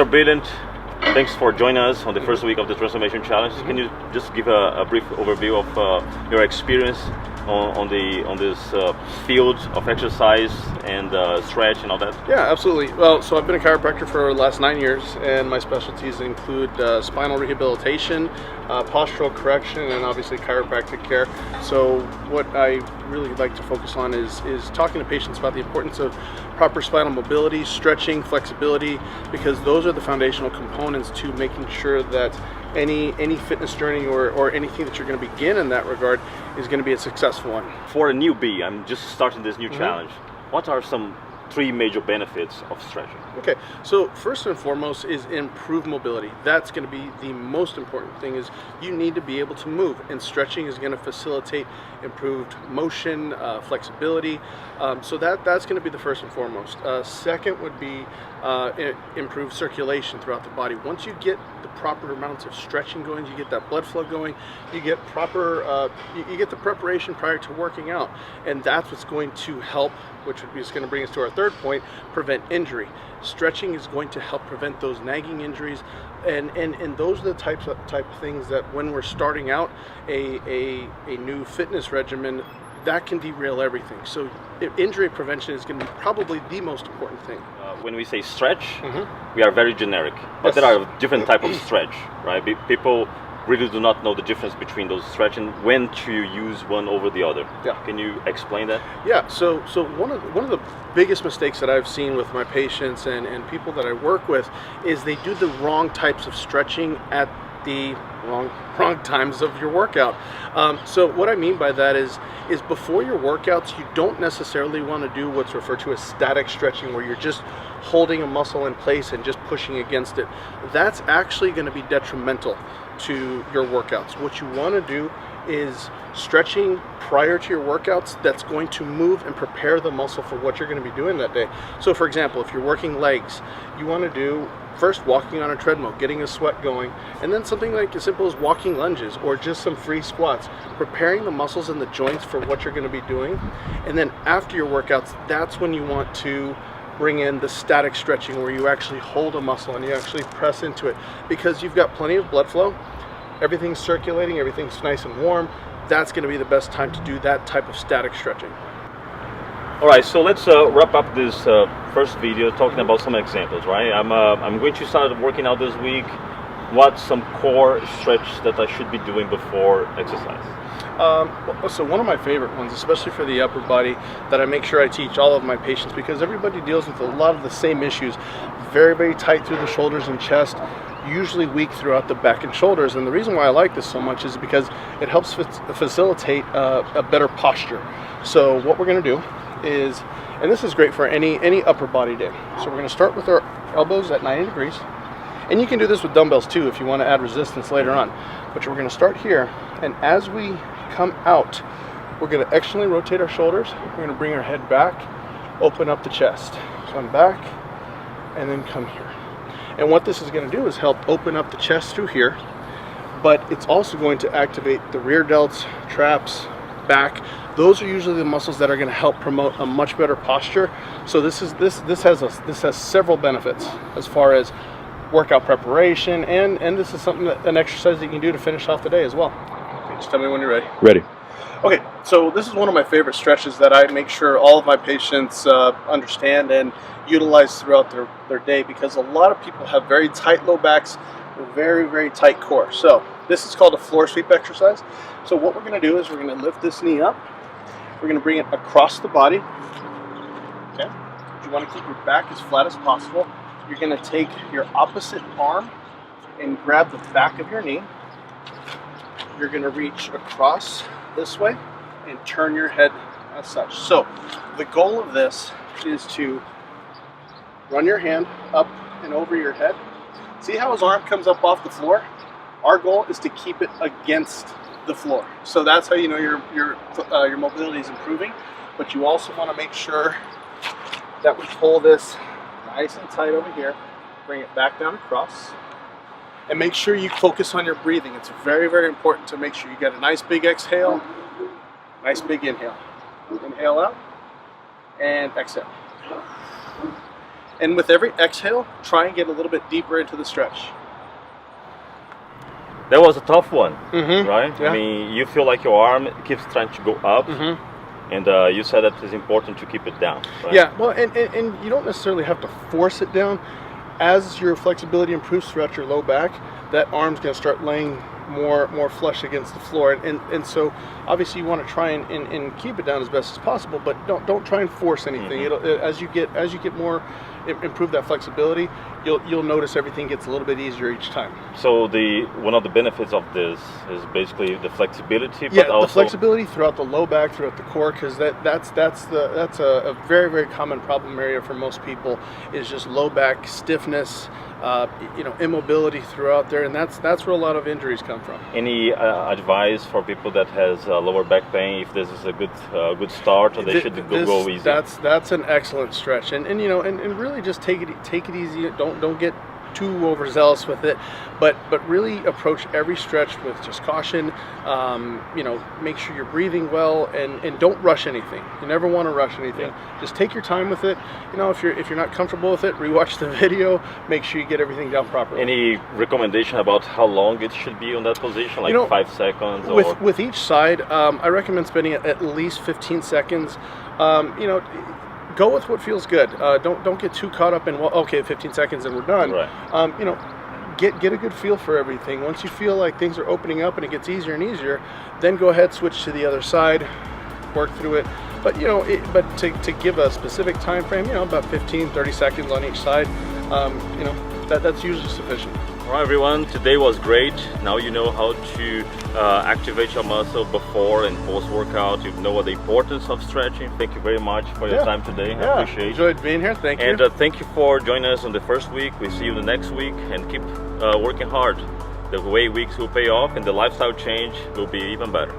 Dr. Brilliant, thanks for joining us on the first week of the Transformation Challenge. Can you just give a brief overview of your experience on this field of exercise and stretch and all that? Yeah, absolutely. Well, so I've been a chiropractor for the last 9 years, and my specialties include spinal rehabilitation, postural correction, and obviously chiropractic care. So what I really like to focus on is talking to patients about the importance of proper spinal mobility, stretching, flexibility, because those are the foundational components to making sure that any fitness journey or anything that you're going to begin in that regard is going to be a successful one. For a newbie, I'm just starting this new challenge. What are some 3 major benefits of stretching? Okay, so first and foremost is improve mobility. That's going to be the most important thing, is you need to be able to move, and stretching is going to facilitate improved motion, flexibility. So that's going to be the first and foremost. Second would be improved circulation throughout the body. Once you get the proper amounts of stretching going, you get that blood flow going, you get proper, you get the preparation prior to working out, and that's what's going to help, which is going to bring us to our third point, prevent injury. Stretching is going to help prevent those nagging injuries, and those are the type of things that when we're starting out a new fitness regimen, that can derail everything. So injury prevention is going to be probably the most important thing. When we say stretch, we are very generic, but there are different types of stretch, right? People really do not know the difference between those stretch and when to use one over the other. Yeah. Can you explain that? Yeah. So one of the biggest mistakes that I've seen with my patients and people that I work with is they do the wrong types of stretching at the wrong times of your workout. So what I mean by that is before your workouts, you don't necessarily want to do what's referred to as static stretching, where you're just holding a muscle in place and just pushing against it. That's actually going to be detrimental to your workouts. What you want to do is stretching prior to your workouts that's going to move and prepare the muscle for what you're going to be doing that day. So for example, if you're working legs, you want to do first walking on a treadmill, getting a sweat going, and then something like as simple as walking lunges or just some free squats, preparing the muscles and the joints for what you're going to be doing. And then after your workouts, that's when you want to bring in the static stretching, where you actually hold a muscle and you actually press into it, because you've got plenty of blood flow, everything's circulating, everything's nice and warm. That's going to be the best time to do that type of static stretching. All right, so let's wrap up this first video talking about some examples, right? I'm going to start working out this week. What's some core stretch that I should be doing before exercise? So one of my favorite ones, especially for the upper body, that I make sure I teach all of my patients, because everybody deals with a lot of the same issues. Very, very tight through the shoulders and chest, usually weak throughout the back and shoulders. And the reason why I like this so much is because it helps facilitate a better posture. So what we're going to do is, and this is great for any upper body day. So we're going to start with our elbows at 90 degrees. And you can do this with dumbbells too if you want to add resistance later on. But we're going to start here, and as we come out, we're going to externally rotate our shoulders. We're going to bring our head back, open up the chest, come back, and then come here. And what this is going to do is help open up the chest through here, but it's also going to activate the rear delts, traps, back. Those are usually the muscles that are going to help promote a much better posture. So this has several benefits as far as workout preparation, and this is something an exercise that you can do to finish off the day as well. Okay, just tell me when you're ready. Ready. Okay, so this is one of my favorite stretches that I make sure all of my patients understand and utilize throughout their day, because a lot of people have very tight low backs, very, very tight core. So this is called a floor sweep exercise. So what we're going to do is we're going to lift this knee up. We're going to bring it across the body. Okay. You want to keep your back as flat as possible. You're going to take your opposite arm and grab the back of your knee. You're going to reach across this way and turn your head as such. So the goal of this is to run your hand up and over your head. See how his arm comes up off the floor? Our goal is to keep it against the floor. So that's how you know your mobility is improving. But you also want to make sure that we pull this nice and tight over here, bring it back down across, and make sure you focus on your breathing. It's very, very important to make sure you get a nice big exhale, nice big inhale. Inhale out and exhale. And with every exhale, try and get a little bit deeper into the stretch. That was a tough one, Mm-hmm. right? Yeah. I mean, you feel like your arm keeps trying to go up, Mm-hmm. and you said that it's important to keep it down. Right? Yeah, well, and you don't necessarily have to force it down. As your flexibility improves throughout your low back, that arm's going to start laying more flush against the floor, and so obviously you want to try and keep it down as best as possible, but don't try and force anything. As you get more improve that flexibility, you'll notice everything gets a little bit easier each time. So one of the benefits of this is basically the flexibility, but Yeah, also the flexibility throughout the low back, throughout the core, because that's a very, very common problem area for most people, is just low back stiffness, immobility throughout there, and that's where a lot of injuries come from. Any advice for people that has lower back pain, if this is a good start, or they should go easy? That's an excellent stretch, and really just take it easy. Don't get too overzealous with it, but really approach every stretch with just caution. Make sure you're breathing well, and don't rush anything. You never want to rush anything. Yeah. Just take your time with it. If you're not comfortable with it, rewatch the video. Make sure you get everything down properly. Any recommendation about how long it should be on that position, like 5 seconds? With each side, I recommend spending at least 15 seconds. Go with what feels good. Don't get too caught up in 15 seconds and we're done. Right. Get a good feel for everything. Once you feel like things are opening up and it gets easier and easier, then go ahead, switch to the other side, work through it. But to give a specific time frame, about 15-30 seconds on each side, that's usually sufficient. All right, everyone, today was great. Now you know how to activate your muscle before and post-workout. You know the importance of stretching. Thank you very much for your time today. I appreciate it. Enjoyed being here. Thank you. And thank you for joining us on the first week. We'll see you the next week, and keep working hard. The way weeks will pay off and the lifestyle change will be even better.